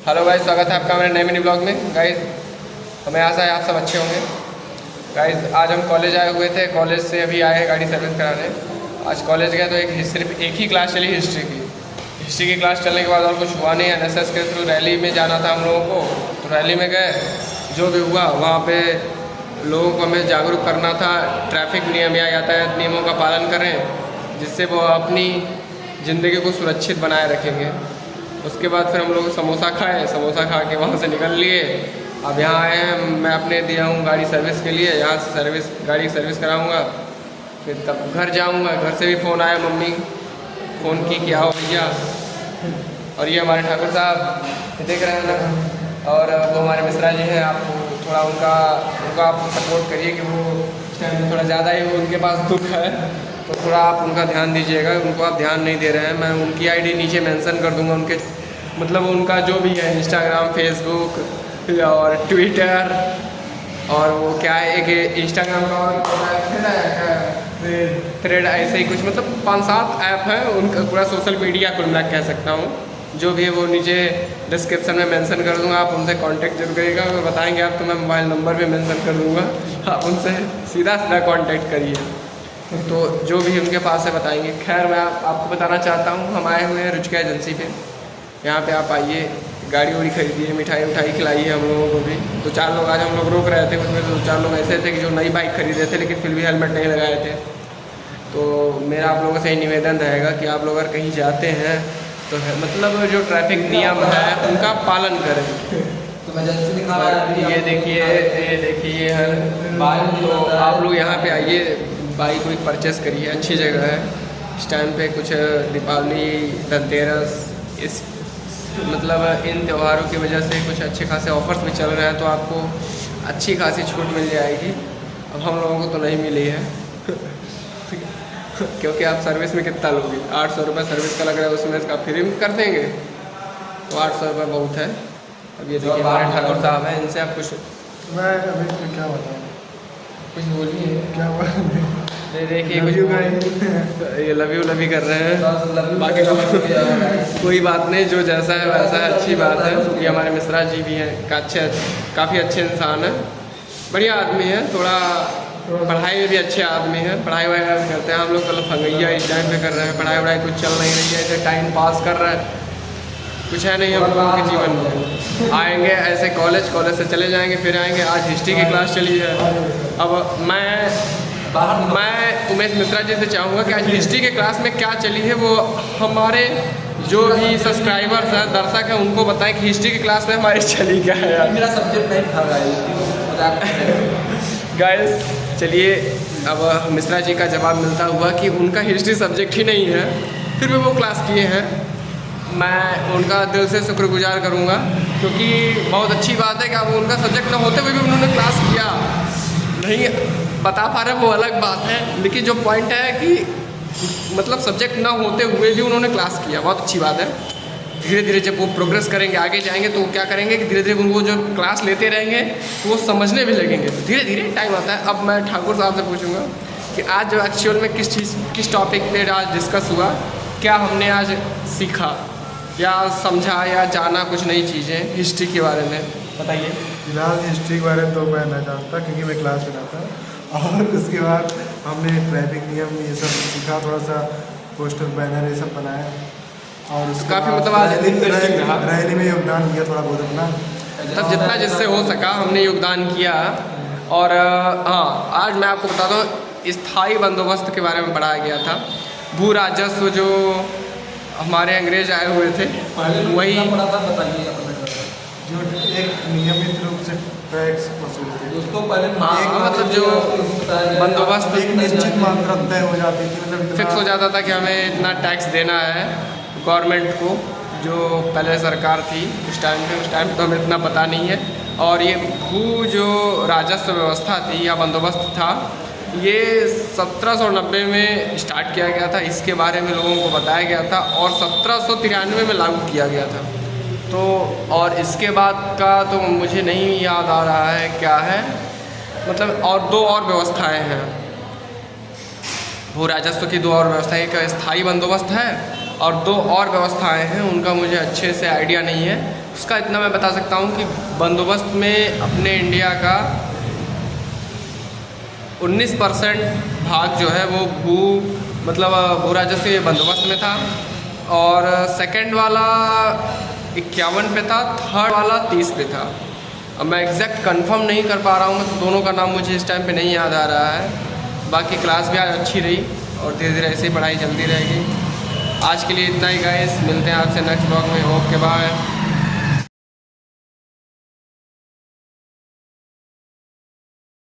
Hello guys, स्वागत है आपका मेरे नए मिनी ब्लॉग में। गाइस हमें आशा है आप सब अच्छे होंगे। गाइस आज हम कॉलेज आए हुए थे, कॉलेज से अभी आए हैं गाड़ी सर्विस कराने। आज कॉलेज गए तो सिर्फ एक ही क्लास चली हिस्ट्री की क्लास चलने के बाद और कुछ हुआ नहीं। NSS के थ्रू रैली में जाना था हम लोगों को, तो रैली में गए। जो भी हुआ वहाँ पे लोगों को हमें जागरूक करना था, ट्रैफिक नियम या यातायात नियमों का पालन करें, जिससे वो अपनी ज़िंदगी को सुरक्षित बनाए रखेंगे। उसके बाद फिर हम लोग समोसा खाए, समोसा खा के वहाँ से निकल लिए। अब यहाँ आए हैं, मैं अपने दिया हूँ गाड़ी सर्विस के लिए। यहाँ से गाड़ी सर्विस कराऊँगा, फिर तब घर जाऊँगा। घर से भी फ़ोन आया, मम्मी फ़ोन की कि आओ भैया। और ये हमारे ठाकुर साहब देख रहे हैं ना, और वो हमारे मिश्रा जी हैं। आप थोड़ा उनका आप सपोर्ट करिए कि वो थोड़ा ज़्यादा ही उनके पास दुख है, तो थोड़ा आप उनका ध्यान दीजिएगा। उनको आप ध्यान नहीं दे रहे हैं। मैं उनकी आईडी नीचे मेंशन कर दूंगा, उनके मतलब उनका जो भी है इंस्टाग्राम, फेसबुक और ट्विटर, और वो क्या है एक इंस्टाग्राम का थ्रेड, ऐसे ही कुछ मतलब 5-7 ऐप है उनका। पूरा सोशल मीडिया कुल मिला कह सकता हूँ। जो भी है वो नीचे डिस्क्रिप्शन में मेंशन कर दूंगा। आप उनसे कांटेक्ट जरूर करिएगा। अगर बताएंगे आप तो मैं मोबाइल नंबर भी मेंशन कर दूंगा, आप उनसे सीधा कांटेक्ट करिए। तो जो भी उनके पास है बताएंगे। खैर मैं आपको बताना चाहता हूँ, हम आए हुए हैं रुचिका एजेंसी पे। यहाँ पे आप आइए, गाड़ी वाड़ी खरीदिए, मिठाई खिलाइए हम लोगों को भी। 2-4 लोग आज हम लोग रोक रहे थे, उसमें 2-4 लोग ऐसे थे कि जो नई बाइक खरीदे थे लेकिन फिर भी हेलमेट नहीं लगाए थे। तो मेरा आप लोगों से ही निवेदन रहेगा कि आप लोग अगर कहीं जाते हैं तो मतलब जो ट्रैफिक नियम है उनका पालन करें। ये देखिए है बाइक, तो आप लोग यहाँ पे आइए, बाइक कोई परचेस करिए, अच्छी जगह है। इस टाइम पे कुछ दीपावली, धनतेरस, इस मतलब इन त्योहारों की वजह से कुछ अच्छे खासे ऑफर्स भी चल रहे हैं, तो आपको अच्छी खासी छूट मिल जाएगी। अब हम लोगों को तो नहीं मिली है क्योंकि आप सर्विस में कितना लोगे, 800 रुपये सर्विस का लग रहा है, उसमें इसका फ्री में कर देंगे तो 800 रुपये बहुत है। अब ये देखिए हमारे ठाकुर साहब हैं, इनसे आप कुछ मैं अभी तो क्या बताऊँ, कुछ बोलिए। क्या देखिए कुछ ये लव यू कर रहे हैं, बाकी कोई बात नहीं, जो जैसा है वैसा है, अच्छी बात है। ये हमारे मिश्रा जी भी हैं, काफ़ी अच्छे इंसान हैं, बढ़िया आदमी है। थोड़ा पढ़ाई में भी अच्छे आदमी हैं, पढ़ाई वगैरह भी करते हैं। हम लोग तो फंगैया इस टाइम पे कर रहे हैं, पढ़ाई वढ़ाई कुछ चल नहीं रही है, ऐसे टाइम पास कर रहे हैं, कुछ है नहीं हम लोगों के जीवन में। आएंगे ऐसे कॉलेज से चले जाएंगे, फिर आएंगे। आज हिस्ट्री की क्लास चली है। अब मैं उमेश मिश्रा जी से चाहूँगा कि आज हिस्ट्री के क्लास में क्या चली है वो हमारे जो भी सब्सक्राइबर्स हैं, दर्शक हैं, उनको बताएं कि हिस्ट्री की क्लास में हमारी चली क्या है। यार मेरा सब्जेक्ट नहीं था गाइस, चलिए अब मिश्रा जी का जवाब मिलता हुआ कि उनका हिस्ट्री सब्जेक्ट ही नहीं है, फिर भी वो क्लास किए हैं। मैं उनका दिल से शुक्रगुजार करूंगा, क्योंकि बहुत अच्छी बात है कि अब उनका सब्जेक्ट ना होते हुए भी उन्होंने क्लास किया। नहीं बता पा रहे वो अलग बात है, लेकिन जो पॉइंट है कि मतलब सब्जेक्ट ना होते हुए भी उन्होंने क्लास किया, बहुत अच्छी बात है। धीरे धीरे जब वो प्रोग्रेस करेंगे, आगे जाएंगे, तो क्या करेंगे कि धीरे धीरे उनको जो क्लास लेते रहेंगे तो वो समझने भी लगेंगे। तो धीरे धीरे टाइम आता है। अब मैं ठाकुर साहब से पूछूंगा कि आज जो एक्चुअल में किस टॉपिक पे आज डिस्कस हुआ, क्या हमने आज सीखा या समझा या जाना कुछ नई चीज़ें हिस्ट्री के बारे में, बताइए। फिलहाल हिस्ट्री के बारे में तो मैं नहीं जानता क्योंकि मैं क्लास में जाता, और उसके बाद हमने ट्रैफिक नियम ये सब सीखा, थोड़ा सा पोस्टर बैनर ये सब बनाया, और उसका काफ़ी मतलब आज रैली में योगदान किया थोड़ा बहुत अपना, तब जितना जिससे हो सका हमने योगदान किया। और हाँ, आज मैं आपको बता दूँ, स्थायी बंदोबस्त के बारे में पढ़ाया गया था। भू राजस्व जो हमारे अंग्रेज आए हुए थे वही जो एक नियमित रूप से टैक्स वसूलते दोस्तों पहले मतलब जो बंदोबस्त एक निश्चित मात्रा तय हो जाती थी, मतलब फिक्स हो जाता था कि हमें इतना टैक्स देना है गवर्नमेंट को, जो पहले सरकार थी उस टाइम तो हमें इतना पता नहीं है। और ये भू जो राजस्व व्यवस्था थी या बंदोबस्त था, ये 1790 में स्टार्ट किया गया था। इसके बारे में लोगों को बताया गया था और 1793 में लागू किया गया था। तो और इसके बाद का तो मुझे नहीं याद आ रहा है क्या है, मतलब और 2 और व्यवस्थाएं हैं। भू राजस्व की 2 और व्यवस्थाएं, एक स्थायी बंदोबस्त है और 2 और व्यवस्थाएं हैं, उनका मुझे अच्छे से आइडिया नहीं है। उसका इतना मैं बता सकता हूँ कि बंदोबस्त में अपने इंडिया का 19% भाग जो है वो भू राजस्व बंदोबस्त में था, और सेकंड वाला 51 पे था, थर्ड वाला 30 पे था। अब मैं एग्जैक्ट कंफर्म नहीं कर पा रहा हूँ, तो दोनों का नाम मुझे इस टाइम पे नहीं याद आ रहा है। बाकी क्लास भी आज अच्छी रही और धीरे धीरे ऐसे ही पढ़ाई चलती रहेगी। आज के लिए इतना ही गाइस, मिलते हैं आपसे नेक्स्ट ब्लॉग में। Okay bye.